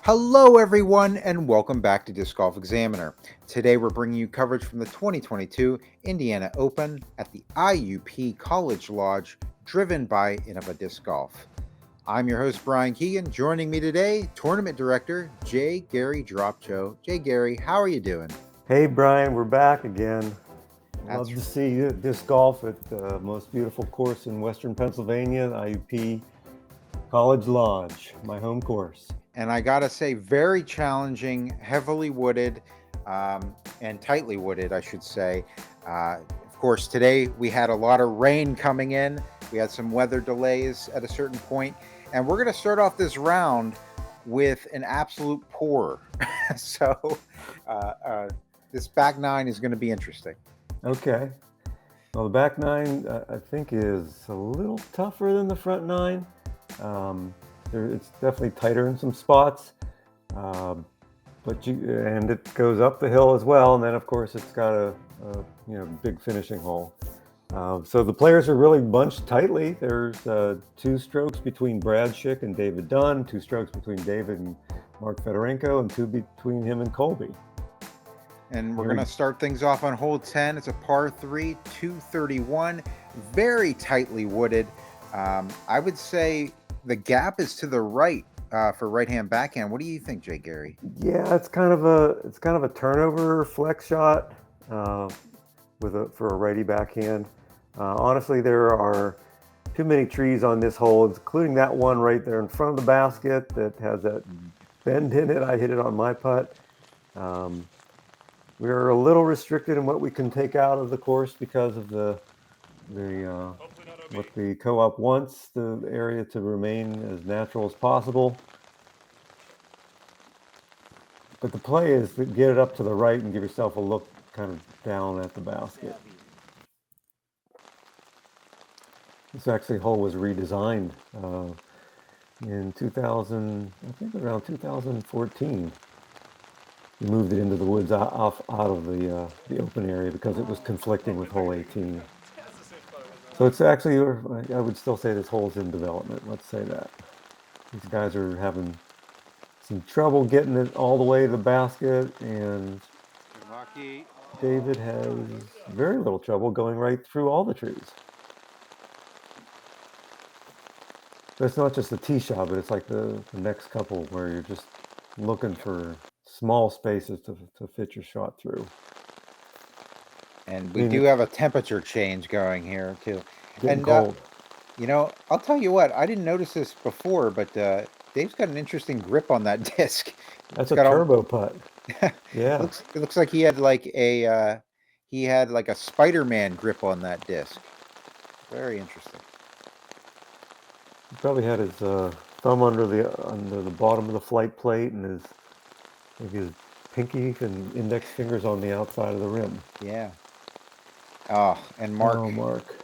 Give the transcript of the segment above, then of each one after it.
Hello, everyone, and welcome back to Disc Golf Examiner. Today, we're bringing you coverage from the 2022 Indiana Open at the IUP College Lodge, driven by Innova Disc Golf. I'm your host, Bryan Keegan. Joining me today, Tournament Director J. Gary Dropcho. J. Gary, how are you doing? Hey, Bryan, we're back again. That's Love to see you disc golf at the most beautiful course in Western Pennsylvania, IUP College Lodge, my home course. And I gotta say, very challenging, heavily wooded, and tightly wooded, I should say. Of course, today we had a lot of rain coming in. We had some weather delays at a certain point, and we're gonna start off this round with an absolute pour. So this back nine is going to be interesting. Okay. Well, the back nine, I think, is a little tougher than the front nine. It's definitely tighter in some spots, and it goes up the hill as well. And then, of course, it's got a big finishing hole. So the players are really bunched tightly. There's 2 strokes between Brad Schick and David Dunn, 2 strokes between David and Mark Fedorenko, and 2 between him and Colby. And we're going to start things off on hole 10. It's a par 3, 231, very tightly wooded. I would say the gap is to the right for right-hand backhand. What do you think, J. Gary? Yeah, it's kind of a turnover flex shot for a righty backhand. Honestly, there are too many trees on this hole, including that one right there in front of the basket that has that bend in it. I hit it on my putt. We're a little restricted in what we can take out of the course because of what the co-op wants the area to remain as natural as possible. But the play is to get it up to the right and give yourself a look kind of down at the basket. This actually hole was redesigned in 2000, I think around 2014. We moved it into the woods out of the open area because it was conflicting with hole 18. So it's actually, I would still say this hole's in development. Let's say that. These guys are having some trouble getting it all the way to the basket, and David has very little trouble going right through all the trees. So it's not just the tee shot, but it's like the next couple where you're just looking for small spaces to fit your shot through. And we do have a temperature change going here too. Getting cold. I'll tell you what, I didn't notice this before, but Dave's got an interesting grip on that disc. That's a turbo putt. Yeah. It looks like he had like a Spider-Man grip on that disc. Very interesting. He probably had his thumb under the bottom of the flight plate and his pinky and index fingers on the outside of the rim. Yeah. Oh, and Mark. Oh, Mark.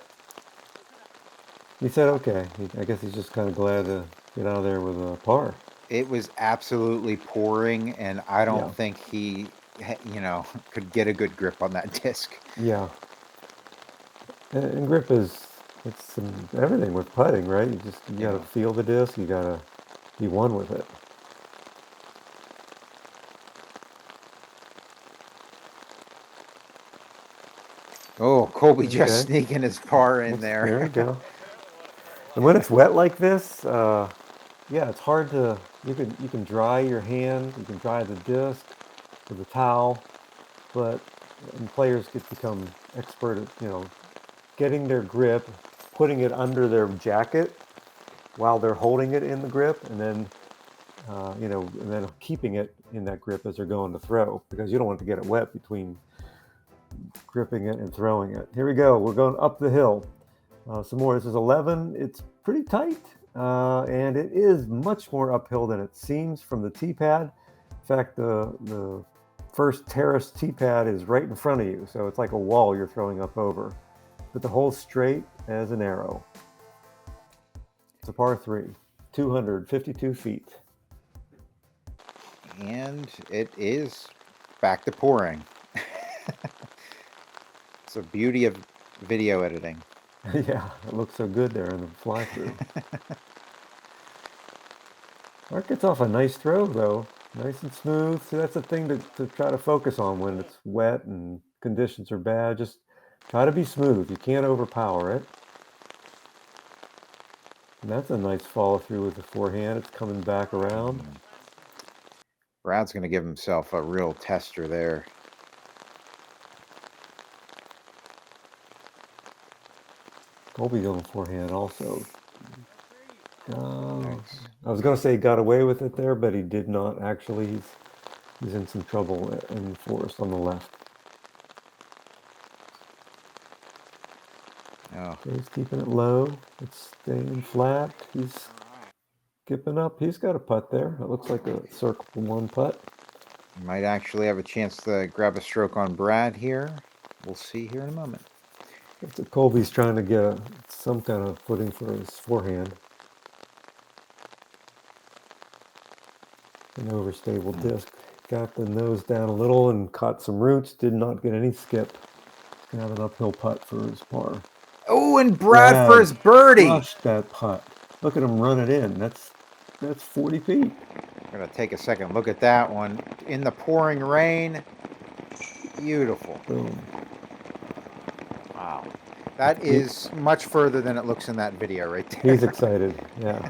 He said, okay. I guess he's just kind of glad to get out of there with a par. It was absolutely pouring, and I don't think he, could get a good grip on that disc. Yeah. And grip it's everything with putting, right? You got to feel the disc. You got to be one with it. Oh, Colby just sneaking his par in there. There you go. And when it's wet like this, it's hard to. You can dry your hand. You can dry the disc with a towel, but players become expert at getting their grip, putting it under their jacket while they're holding it in the grip, and then and then keeping it in that grip as they're going to throw, because you don't want to get it wet between gripping it and throwing it. Here we go. We're going up the hill. Some more. This is 11. It's pretty tight, and it is much more uphill than it seems from the tee pad. In fact, the first terrace tee pad is right in front of you, so it's like a wall you're throwing up over. But the hole's straight as an arrow. It's a par 3, 252 feet. And it is back to pouring. It's the beauty of video editing. Yeah, it looks so good there in the fly through. Mark gets off a nice throw though, nice and smooth. See, that's a thing to try to focus on when it's wet and conditions are bad. Just try to be smooth. You can't overpower it. And that's a nice follow through with the forehand. It's coming back around. Brad's going to give himself a real tester there. Colby going forehand also. Nice. I was going to say he got away with it there, but he did not actually. He's in some trouble in the forest on the left. Oh. So he's keeping it low. It's staying flat. He's skipping up. He's got a putt there. It looks like a circle one putt. He might actually have a chance to grab a stroke on Brad here. We'll see here in a moment. So Colby's trying to get some kind of footing for his forehand. An overstable disc. Got the nose down a little and caught some roots. Did not get any skip. He's going to have an uphill putt for his par. Oh, and Brad for his birdie. Crushed that putt. Look at him run it in. That's 40 feet. I'm going to take a second look at that one. In the pouring rain. Beautiful. Boom. Wow. That is much further than it looks in that video right there. He's excited. Yeah.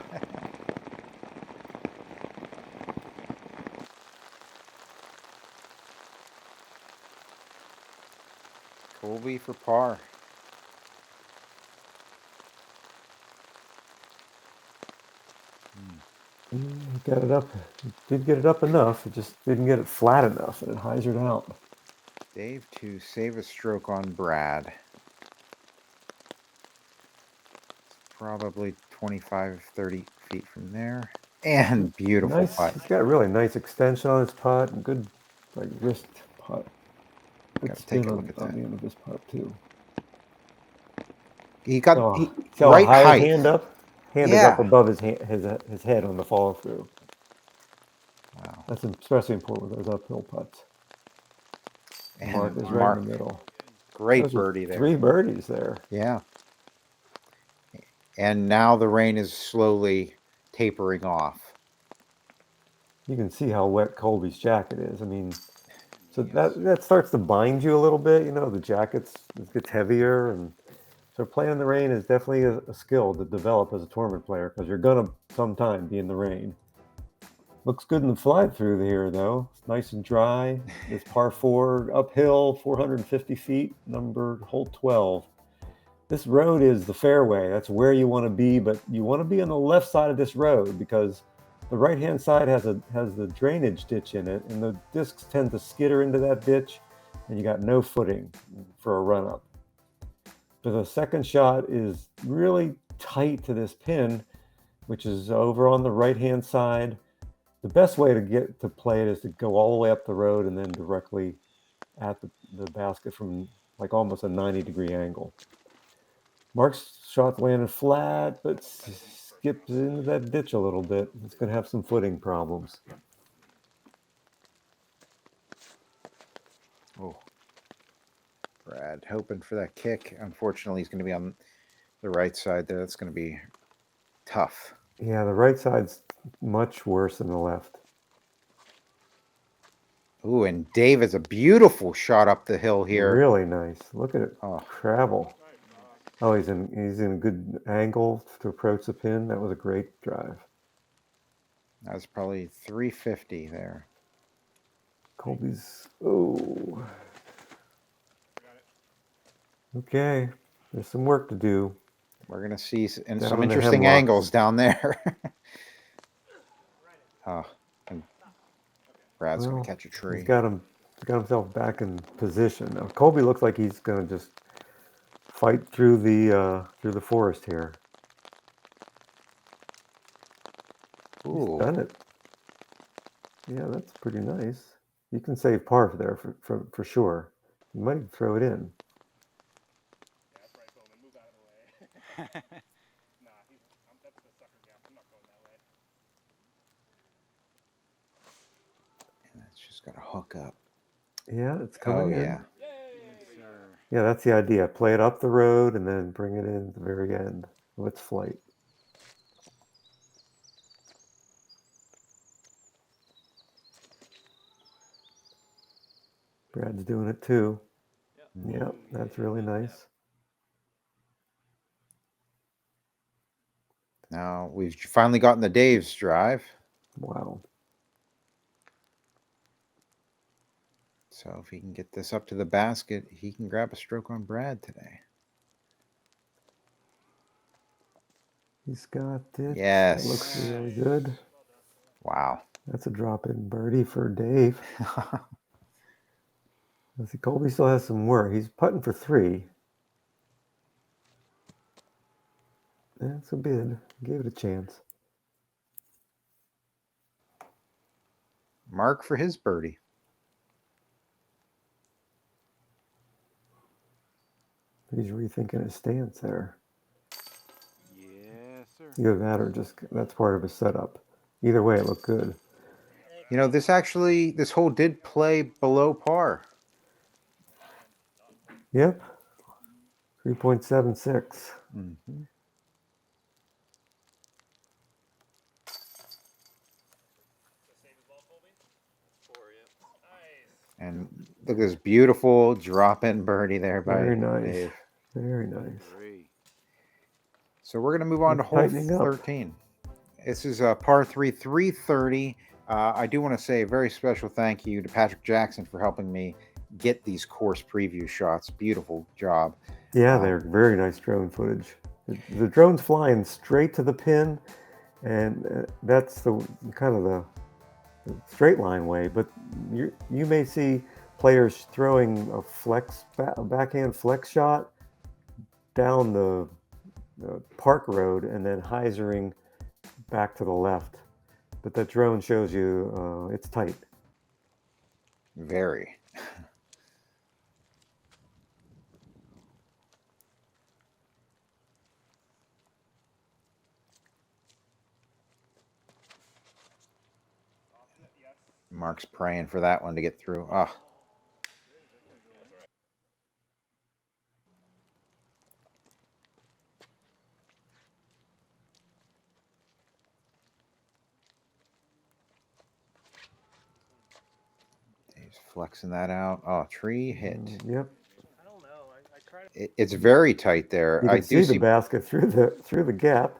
Colby for par. Got it up. Did get it up enough. It just didn't get it flat enough, and it hyzered out. Dave to save a stroke on Brad. Probably 25, 30 feet from there. And beautiful Nice. putt. He's got a really nice extension on his putt. And good, like wrist putt. Good spin on the end of his putt too. He got right height. Hand up. Hand is up above his head on the follow through. Wow. That's especially important with those uphill putts. And Mark is right in the middle. Great birdie there. 3 birdies there. Yeah. And now the rain is slowly tapering off. You can see how wet Colby's jacket is. I mean, so that starts to bind you a little bit. You know, the jacket gets heavier, and so playing in the rain is definitely a skill to develop as a tournament player because you're gonna sometime be in the rain. Looks good in the fly through here though. Nice and dry. This par 4 uphill, 450 feet, numbered hole 12. This road is the fairway. That's where you want to be, but you want to be on the left side of this road because the right-hand side has the drainage ditch in it, and the discs tend to skitter into that ditch, and you got no footing for a run-up. But the second shot is really tight to this pin, which is over on the right-hand side. The best way to get to play it is to go all the way up the road and then directly at the basket from like almost a 90-degree angle. Mark's shot landed flat, but skips into that ditch a little bit. It's going to have some footing problems. Oh, Brad hoping for that kick. Unfortunately, he's going to be on the right side there. That's going to be tough. Yeah, the right side's much worse than the left. Ooh, and Dave is a beautiful shot up the hill here. Really nice. Look at it. Travel. Oh, he's in a good angle to approach the pin. That was a great drive. That was probably 350 there. Colby's. Oh. Okay. There's some work to do. We're going to see some interesting angles down there. And Brad's going to catch a tree. He's got himself back in position. Now, Colby looks like he's going to just fight through the forest here. Ooh. He's done it. Yeah, that's pretty nice. You can save par there for sure. You might throw it in. Yeah, that's right, Bowman. Move out of the way. Nah, that's the sucker gap. I'm not going that way. And that's just got to hook up. Yeah, it's coming in. Yeah. Yay! Yes, sir. Yeah, that's the idea. Play it up the road and then bring it in at the very end of its flight. Brad's doing it too. Yep, that's really nice. Now we've finally gotten the Dave's drive. Wow. So if he can get this up to the basket, he can grab a stroke on Brad today. He's got it. Yes. That looks really good. Wow. That's a drop-in birdie for Dave. Let's see, Colby still has some work. He's putting for 3. That's a bid. Gave it a chance. Mark for his birdie. He's rethinking his stance there. Yes, sir. Either that or just that's part of his setup. Either way, it looked good. You know, this hole did play below par. Yep. 3.76. Mm-hmm. And look at this beautiful drop-in birdie there by Very nice. Dave. Very nice. So we're going to move on to hole Tightening up. 13. This is a par 3, 330. I do want to say a very special thank you to Patrick Jackson for helping me get these course preview shots. Beautiful job. Yeah, they're very nice drone footage. The drone's flying straight to the pin, and that's the kind of the straight line way. But you may see players throwing a backhand flex shot down the park road and then hyzering back to the left. But that drone shows you it's tight. Very. Mark's praying for that one to get through. Ah. He's flexing that out. Oh, tree hit. Yep. I don't know. I tried. It's very tight there. You can see the basket through the gap.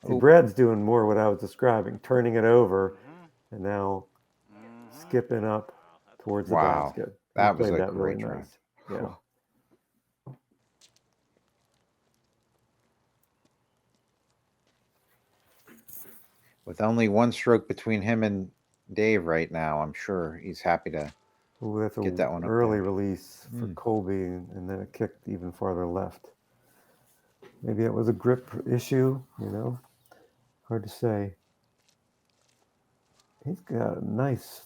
See, Brad's doing more what I was describing, turning it over, and now skipping up towards the basket. That was played a that great really drive. nice. Yeah. With only one stroke between him and Dave right now, I'm sure he's happy to That's get that one up early there. release for Colby, and then it kicked even farther left. Maybe it was a grip issue, hard to say. He's got a nice,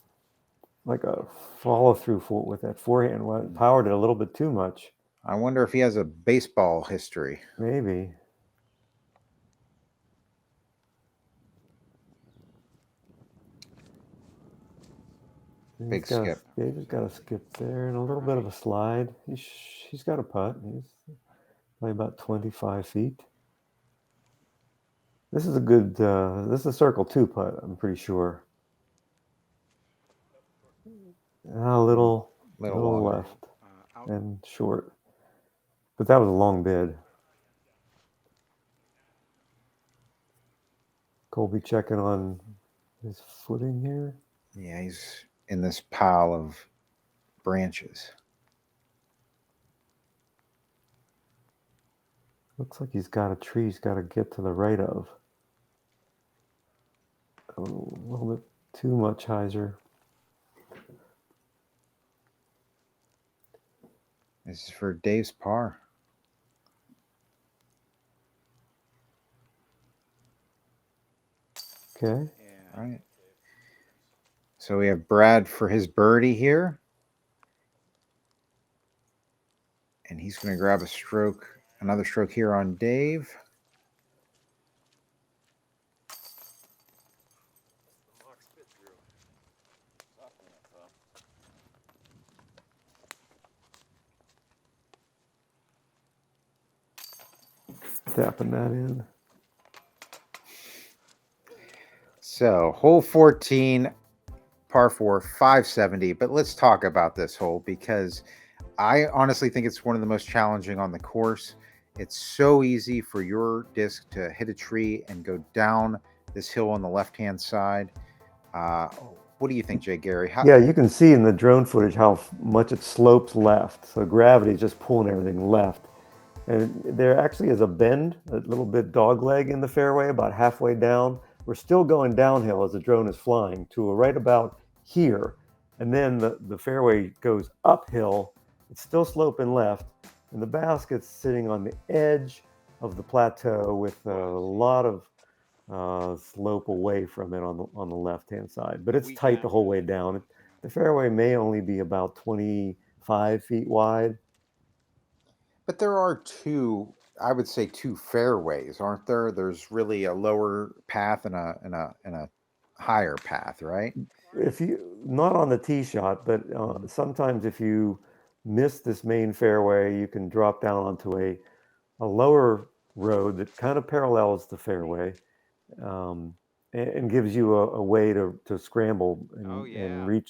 like a follow through with that forehand. Powered it a little bit too much. I wonder if he has a baseball history. Maybe. Big skip. Dave's got a skip there and a little bit of a slide. He's got a putt. He's probably about 25 feet. This is a good, this is a circle 2 putt, I'm pretty sure. A little left and short. But that was a long bid. Colby checking on his footing here. Yeah, he's in this pile of branches. Looks like he's got a tree he's got to get to the right of. A little bit too much hyzer. This is for Dave's par. Okay. All right. So we have Brad for his birdie here. And he's going to grab another stroke here on Dave. tapping that in. So hole 14, par 4, 570. But let's talk about this hole because I honestly think it's one of the most challenging on the course. It's so easy for your disc to hit a tree and go down this hill on the left-hand side. What do you think, Jay Gary? Yeah, you can see in the drone footage how much it slopes left. So gravity is just pulling everything left. And there actually is a bend, a little bit dog leg in the fairway, about halfway down. We're still going downhill as the drone is flying to right about here. And then the fairway goes uphill. It's still sloping left. And the basket's sitting on the edge of the plateau with a lot of slope away from it on the left-hand side. But it's tight the whole way down. The fairway may only be about 25 feet wide. But there are I would say two fairways, aren't there? There's really a lower path and a higher path, right? If you not on the tee shot, but sometimes if you miss this main fairway, you can drop down onto a lower road that kind of parallels the fairway, and gives you a way to scramble and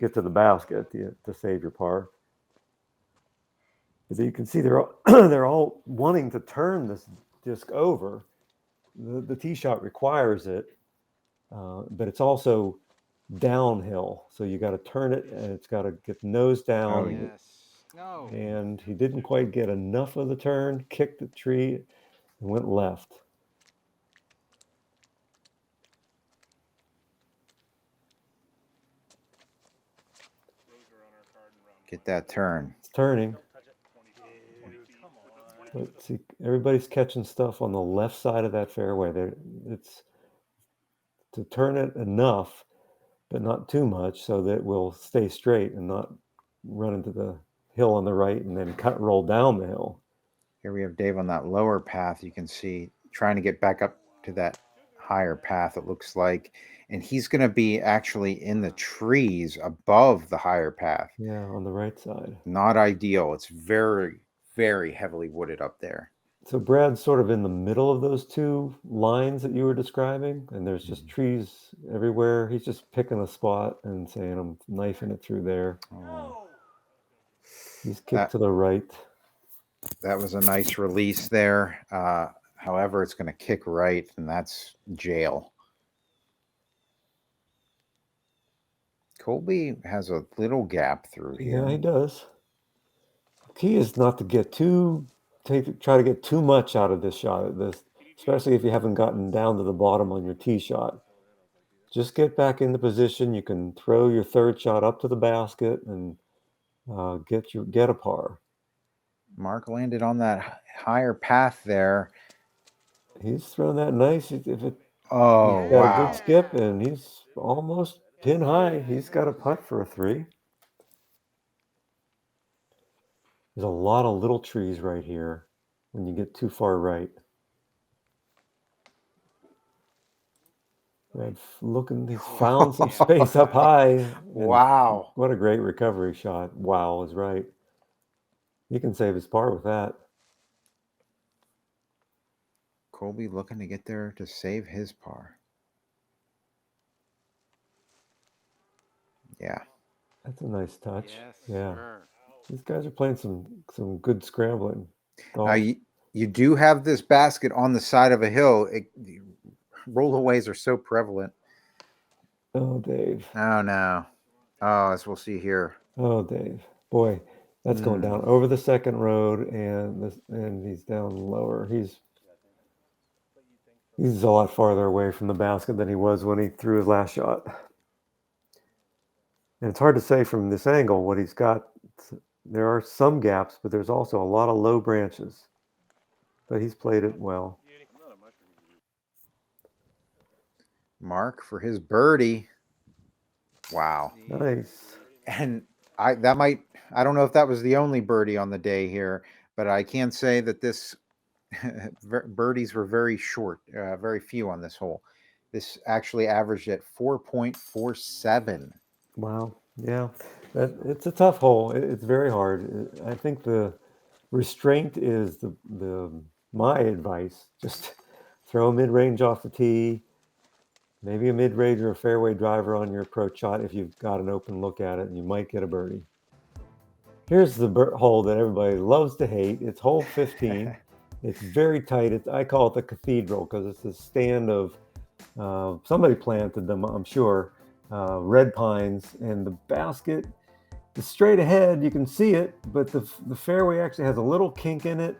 get to the basket to save your par. As you can see, they're all wanting to turn this disc over. The tee shot requires it, but it's also downhill, so you got to turn it, and it's got to get nose down. Oh, yes. No. And he didn't quite get enough of the turn, kicked the tree, and went left. Get that turn. It's turning. But see, everybody's catching stuff on the left side of that fairway. It's to turn it enough, but not too much, so that it will stay straight and not run into the hill on the right and then roll down the hill. Here we have Dave on that lower path. You can see trying to get back up to that higher path, it looks like. And he's going to be actually in the trees above the higher path. Yeah, on the right side. Not ideal. It's very, very heavily wooded up there. So Brad's sort of in the middle of those two lines that you were describing, and there's just trees everywhere. He's just picking a spot and saying, I'm knifing it through there. Oh. He's kicked to the right. That was a nice release there. However, it's going to kick right, and that's jail. Colby has a little gap through here. Yeah, he does. The key is not to get try to get too much out of this shot, especially if you haven't gotten down to the bottom on your tee shot. Just get back into position. You can throw your third shot up to the basket and get a par. Mark landed on that higher path there. He's thrown that nice. Oh, got wow. a good skip, and he's almost pin high. He's got a putt for a 3. There's a lot of little trees right here when you get too far right. He's found some space up high. Wow. What a great recovery shot. Wow is right. He can save his par with that. Colby looking to get there to save his par. Yeah. That's a nice touch. Yes, yeah. sir. These guys are playing some good scrambling. You do have this basket on the side of a hill. Rollaways are so prevalent. Oh, Dave. Oh, no. Oh, as we'll see here. Oh, Dave. Boy, that's going down over the second road, and he's down lower. He's a lot farther away from the basket than he was when he threw his last shot. And it's hard to say from this angle what he's got. There are some gaps, but there's also a lot of low branches. But he's played it well. Mark for his birdie. Wow. Nice. And I don't know if that was the only birdie on the day here, but I can say that this birdies were very short, very few on this hole. This actually averaged at 4.47. Wow. Yeah. It's a tough hole. It's very hard. I think the restraint is the my advice, just throw a mid-range off the tee, maybe a mid-range or a fairway driver on your approach shot if you've got an open look at it, and you might get a birdie. Here's the hole that everybody loves to hate. It's hole 15. It's very tight. I call it the cathedral because it's a stand of, somebody planted them, I'm sure, red pines, and the basket is straight ahead. You can see it, but the fairway actually has a little kink in it.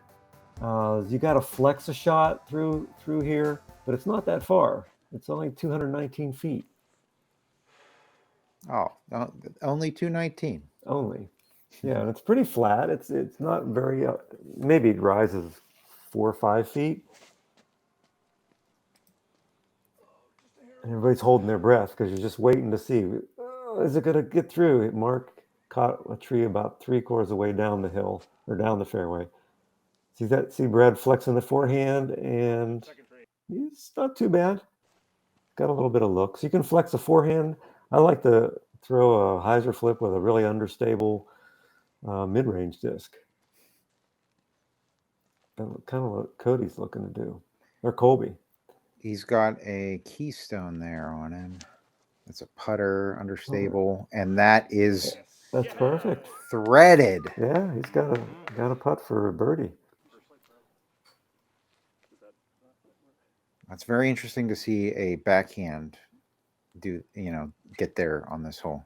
You got to flex a shot through here, but it's not that far. It's only 219 feet. Oh, only 219. Only. Yeah, and it's pretty flat. It's not very, maybe it rises 4 or 5 feet. And everybody's holding their breath because you're just waiting to see, is it going to get through? Mark caught a tree about 3/4 of the way down the hill, or down the fairway. See Brad flexing the forehand, and it's not too bad. Got a little bit of look. So you can flex the forehand. I like to throw a hyzer flip with a really understable mid-range disc. Kind of what Cody's looking to do, or Colby. He's got a keystone there on him. It's a putter, understable, and that is That's perfect. threaded. Yeah, he's got a putt for a birdie. That's very interesting to see a backhand get there on this hole.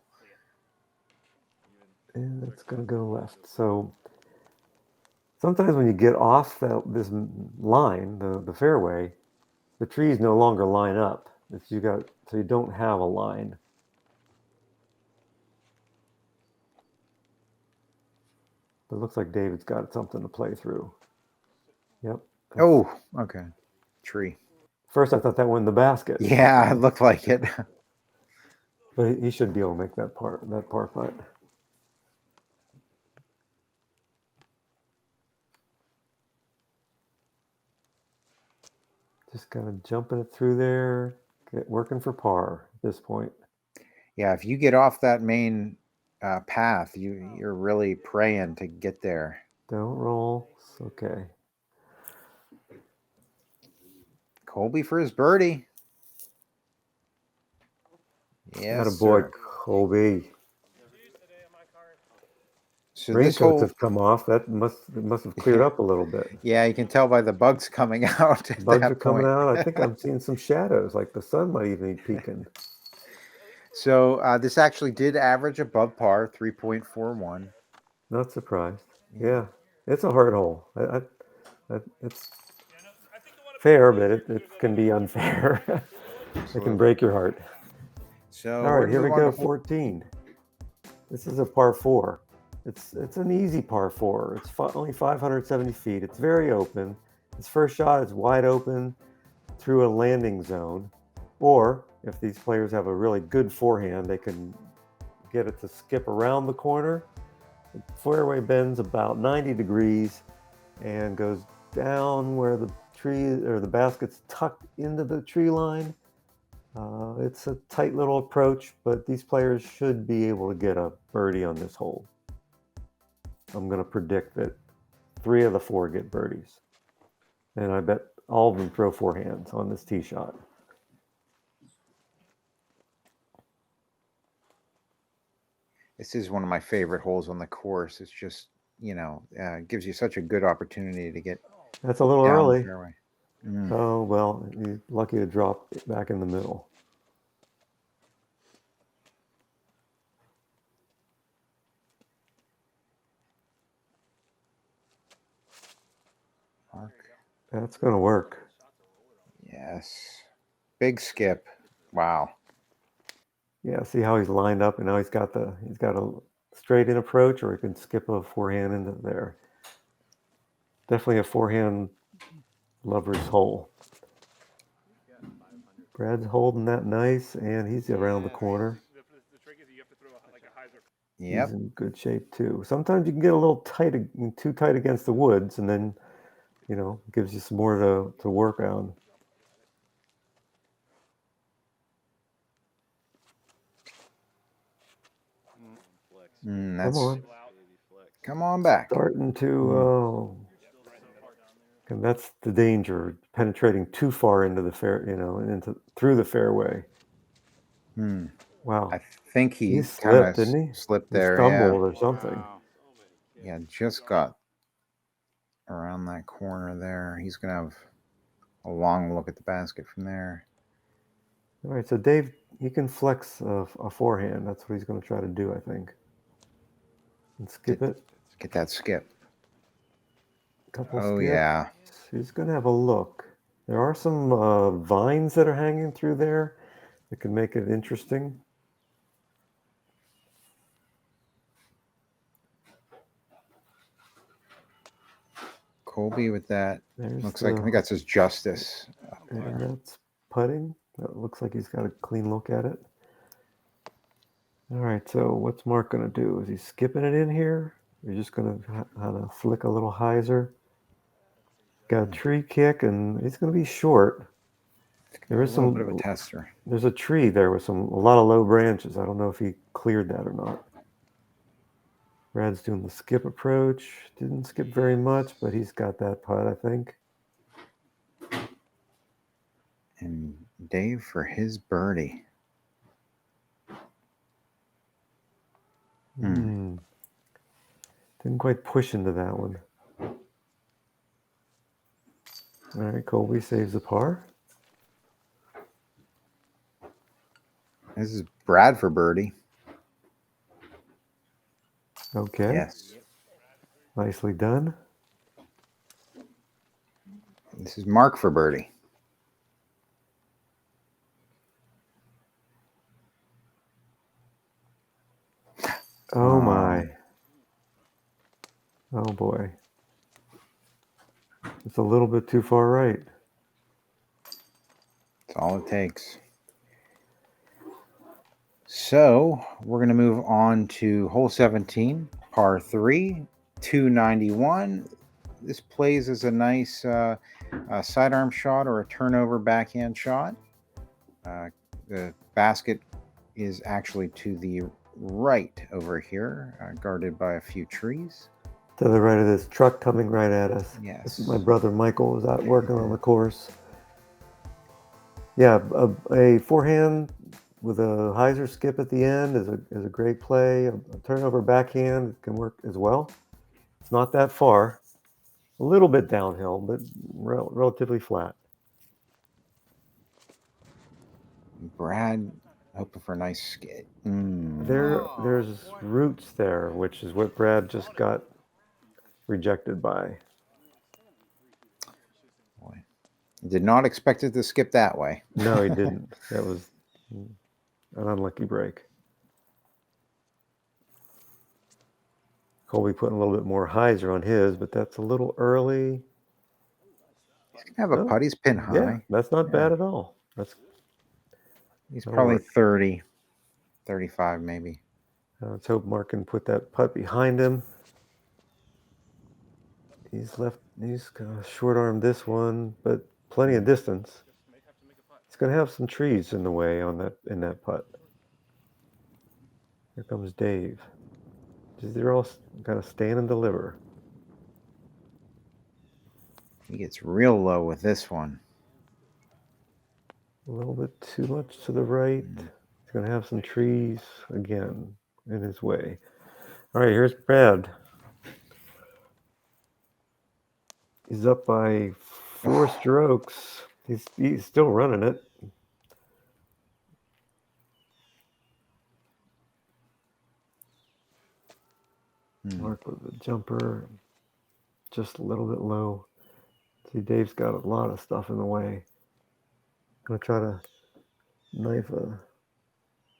And it's going to go left. So sometimes when you get off this line, the fairway, the trees no longer line up. So you don't have a line. But it looks like David's got something to play through. Yep. Oh, okay. Tree. First, I thought that went in the basket. Yeah, it looked like it. But he should be able to make that par putt. Just kind of jumping it through there, working for par at this point. Yeah, if you get off that main path, you're really praying to get there. Don't roll. It's okay. Colby for his birdie. Yes, Attaboy, sir. Colby. So Raincoats have come off. That must have cleared up a little bit. Yeah, you can tell by the bugs coming out. Bugs are coming out. I think I'm seeing some shadows, like the sun might even be peeking. So this actually did average above par, 3.41. Not surprised. Yeah, it's a hard hole. It's fair, but it can be unfair. It can break your heart. So all right, here we go. 14. This is a par 4. It's an easy par 4. It's only 570 feet. It's very open. His first shot is wide open through a landing zone. Or if these players have a really good forehand, they can get it to skip around the corner. The fairway bends about 90 degrees and goes down where the tree or the basket's tucked into the tree line. It's a tight little approach, but these players should be able to get a birdie on this hole. I'm going to predict that 3 of the 4 get birdies. And I bet all of them throw forehands on this tee shot. This is one of my favorite holes on the course. It's just, gives you such a good opportunity to get. That's a little early. Oh, well, you're lucky to drop back in the middle. Mark. That's going to work. Yes. Big skip. Wow. Yeah, see how he's lined up, and now he's got a straight in approach, or he can skip a forehand into there. Definitely a forehand lover's hole. Brad's holding that nice, and he's around the corner. The trick is you have to throw like a hyzer. Yep. He's in good shape too. Sometimes you can get a little too tight against the woods, and then, gives you some more to work on. Come on back. Starting to And that's the danger, penetrating too far into the through the fairway. Wow. I think He he kind slipped, of didn't he? slipped He there. Yeah. stumbled or something. Wow. Yeah, just got around that corner there. He's going to have a long look at the basket from there. All right, so Dave, he can flex a forehand. That's what he's going to try to do, I think. And skip it. Get that skip. Couple Oh, skips. yeah. He's going to have a look. There are some vines that are hanging through there that can make it interesting. Colby with that. There's Looks like I think that's his justice. And that's putting. That looks like he's got a clean look at it. All right, so what's Mark going to do? Is he skipping it in here? You're just going to kind of flick a little hyzer. Got a tree kick, and he's going to be short. There is a little bit of a tester. There's a tree there with a lot of low branches. I don't know if he cleared that or not. Brad's doing the skip approach. Didn't skip very much, but he's got that putt, I think. And Dave for his birdie. Didn't quite push into that one. All right, Colby saves a par. This is Brad for birdie. Okay. Yes. Nicely done. This is Mark for birdie. Oh my. Oh boy. It's a little bit too far right. That's all it takes. So we're going to move on to hole 17, par 3, 291. This plays as a nice sidearm shot or a turnover backhand shot. The basket is actually to the right over here, guarded by a few trees. To the right of this truck coming right at us. Yes. My brother Michael was out working on the course. Yeah, a forehand with a hyzer skip at the end is a great play. A turnover backhand can work as well. It's not that far. A little bit downhill, but relatively flat. Brad hoping for a nice skid. There's roots there, which is what Brad just got rejected by. Boy, did not expect it to skip that way. No, he didn't. That was an unlucky break. Colby putting a little bit more hyzer on his, but that's a little early. He's gonna have a putt. He's pin high. Yeah, that's not bad at all. He's probably 30, 35 maybe. Let's hope Mark can put that putt behind him. He's gonna short arm this one, but plenty of distance. He's gonna have some trees in the way in that putt. Here comes Dave. They're all kind of stand and deliver. He gets real low with this one. A little bit too much to the right. He's going to have some trees again in his way. All right, here's Brad. He's up by 4 strokes. He's still running it. Mark with the jumper, just a little bit low. See, Dave's got a lot of stuff in the way. I'm going to try to knife a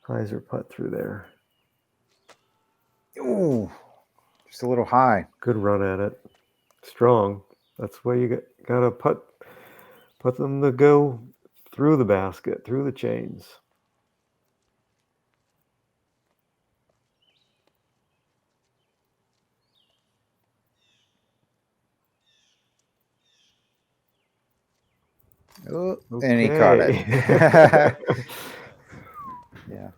hyzer putt through there. Ooh, just a little high. Good run at it. Strong. That's why you got to put them to go through the basket, through the chains. Oh, and he caught it. Yeah.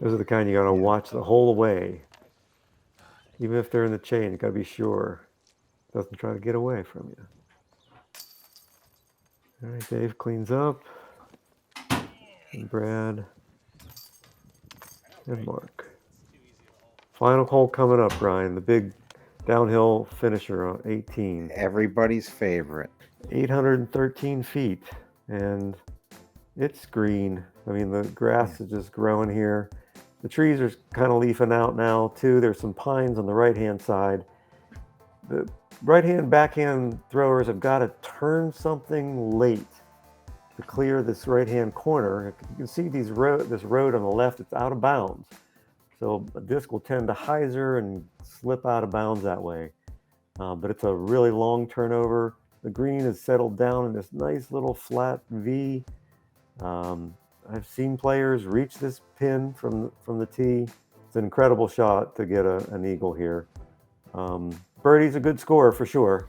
Those are the kind you got to watch the whole way. Even if they're in the chain, you got to be sure. Doesn't try to get away from you. All right, Dave cleans up. And Brad and Mark. Final hole coming up, Bryan. The big downhill finisher on 18. Everybody's favorite. 813 feet. And it's green. I mean, the grass is just growing here. The trees are kind of leafing out now, too. There's some pines on the right-hand side. The right-hand, backhand throwers have got to turn something late to clear this right-hand corner. You can see this road on the left, it's out of bounds. So a disc will tend to hyzer and slip out of bounds that way. But it's a really long turnover. The green is settled down in this nice little flat V. I've seen players reach this pin from the tee. It's an incredible shot to get an eagle here. Birdie's a good score for sure.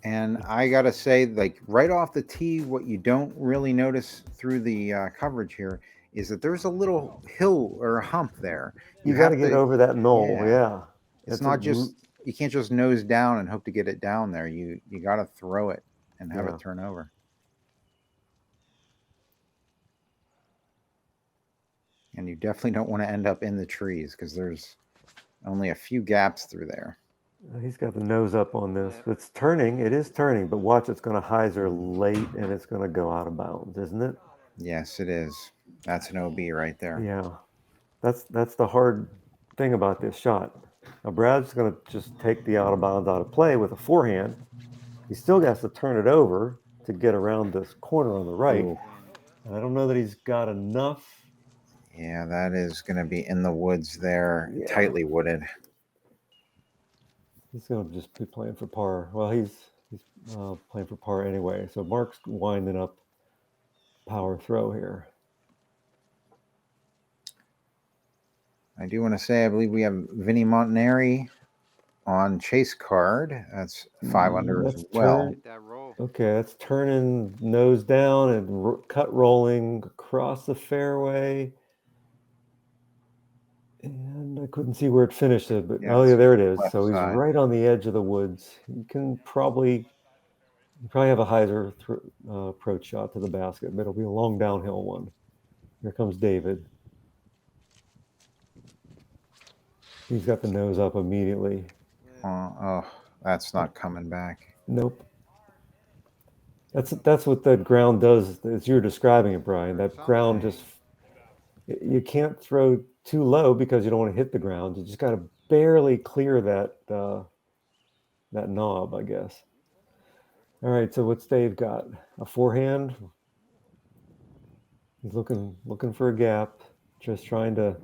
And I got to say, like right off the tee, what you don't really notice through the coverage here is that there's a little hill or a hump there. You got to get over that knoll, yeah. It's not just, you can't just nose down and hope to get it down there. You got to throw it and have it turn over. And you definitely don't want to end up in the trees because there's only a few gaps through there. He's got the nose up on this. It's turning. It is turning, but watch, it's going to hyzer late and it's going to go out of bounds, isn't it? Yes, it is. That's an OB right there. Yeah. That's the hard thing about this shot. Now, Brad's going to just take the out of bounds out of play with a forehand. He still has to turn it over to get around this corner on the right. Ooh. And I don't know that he's got enough. Yeah, that is going to be in the woods there, tightly wooded. He's going to just be playing for par. Well, he's playing for par anyway. So Mark's winding up power throw here. I do want to say, I believe we have Vinny Montanari on chase card. That's 5 under as well. Okay, that's turning nose down and cut rolling across the fairway. And I couldn't see where it finished it, but oh yeah, there it is. So he's right on the edge of the woods. You can probably have a hyzer approach shot to the basket, but it'll be a long downhill one. Here comes David. He's got the nose up immediately. Oh, that's not coming back. Nope. That's what that ground does, as you're describing it, Bryan. That ground just, you can't throw too low because you don't want to hit the ground. You just got to barely clear that knob, I guess. All right, so what's Dave got? A forehand. He's looking for a gap, just trying to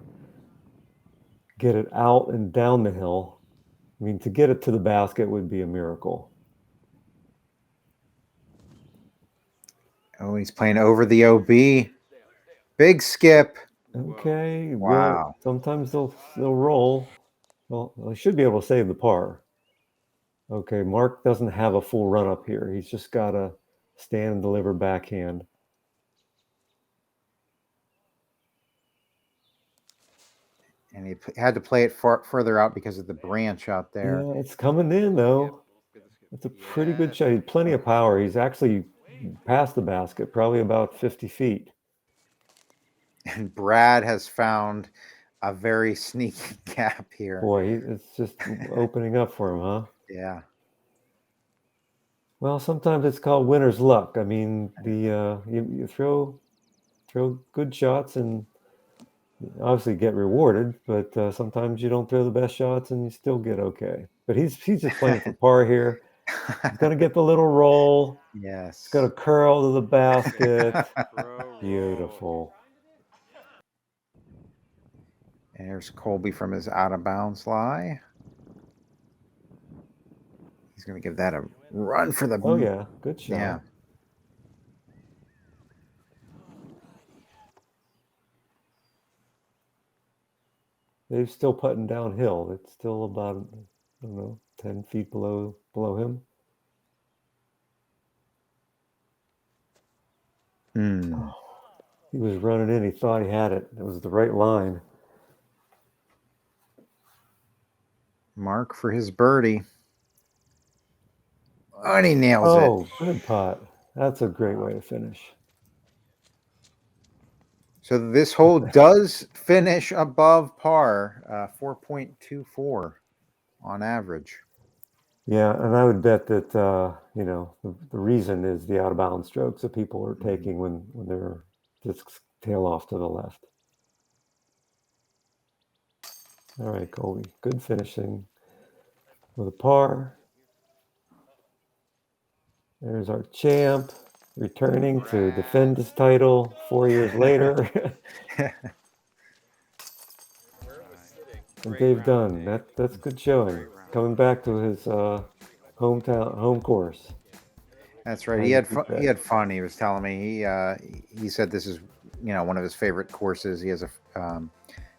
get it out and down the hill. I mean, to get it to the basket would be a miracle. Oh, he's playing over the OB. Big skip. Okay. Wow. Well, sometimes they'll roll. Well, I should be able to save the par. Okay, Mark doesn't have a full run up here. He's just got to stand and deliver backhand. And he had to play it further out because of the branch out there. Yeah, it's coming in, though. It's a pretty good shot. He had plenty of power. He's actually past the basket, probably about 50 feet. And Brad has found a very sneaky gap here. Boy, it's just opening up for him, huh? Yeah. Well, sometimes it's called winner's luck. I mean, you throw good shots and obviously get rewarded, but sometimes you don't throw the best shots and you still get okay. But he's just playing for par here. He's gonna get the little roll. Yes. He's gonna curl to the basket. Beautiful. And here's Colby from his out of bounds lie. He's gonna give that a run for the. Oh yeah, good shot. Yeah. They're still putting downhill. It's still about, I don't know, 10 feet below him. Oh, he was running in. He thought he had it. It was the right line. Mark for his birdie. Oh, and he nails it. Oh, good putt. That's a great way to finish. So this hole does finish above par, 4.24 on average. Yeah, and I would bet that the reason is the out of bounds strokes that people are taking when they're discs tail off to the left. All right, Colby, good finishing with a par. There's our champ returning to defend his title 4 years later. And Dave Dunn, that's good showing. Coming back to his home course. That's right. He had fun. He had fun. He was telling me he said this is one of his favorite courses. He has a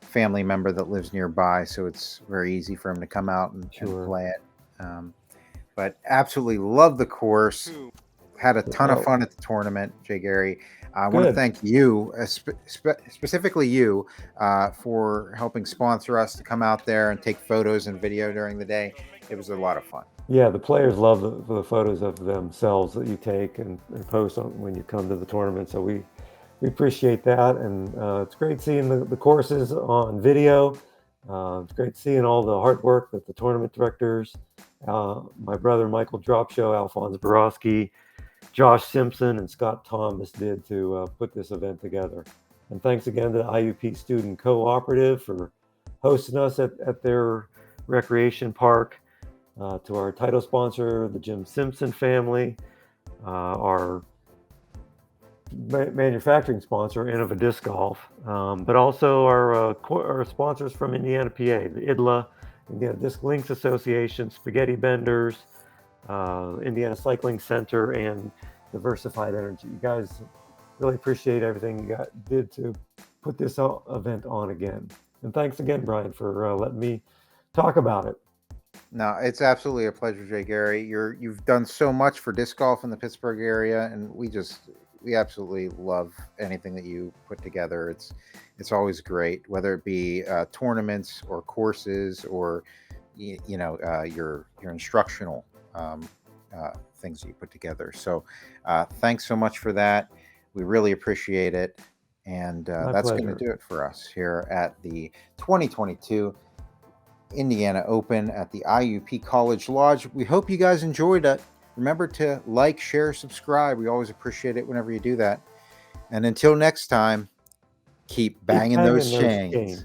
family member that lives nearby, so it's very easy for him to come out and play it. But absolutely love the course. Had a ton of fun at the tournament, Jay Gary. I want to thank you, specifically you, for helping sponsor us to come out there and take photos and video during the day. It was a lot of fun. Yeah, the players love the photos of themselves that you take and post on when you come to the tournament. So we appreciate that, and it's great seeing the courses on video. It's great seeing all the hard work that the tournament directors, my brother Michael Dropcho, Alphonse Borowski, Josh Simpson, and Scott Thomas did to put this event together. And thanks again to the IUP Student Cooperative for hosting us at their recreation park. To our title sponsor, the Jim Simpson family, our manufacturing sponsor, Innova Disc Golf, but also our sponsors from Indiana, PA, the IDLA, Indiana Disc Links Association, Spagetti Benders, Indiana Cycling Center, and Diversified Energy. You guys really appreciate everything you did to put this event on again. And thanks again, Bryan, for letting me talk about it. No, it's absolutely a pleasure, Jay Gary. You've done so much for disc golf in the Pittsburgh area, and we absolutely love anything that you put together. It's always great, whether it be tournaments or courses or your instructional things that you put together. So thanks so much for that. We really appreciate it, and that's going to do it for us here at the 2022 Indiana Open at the IUP College Lodge. We hope you guys enjoyed it. Remember to like, share, subscribe. We always appreciate it whenever you do that. And until next time, keep banging those chains.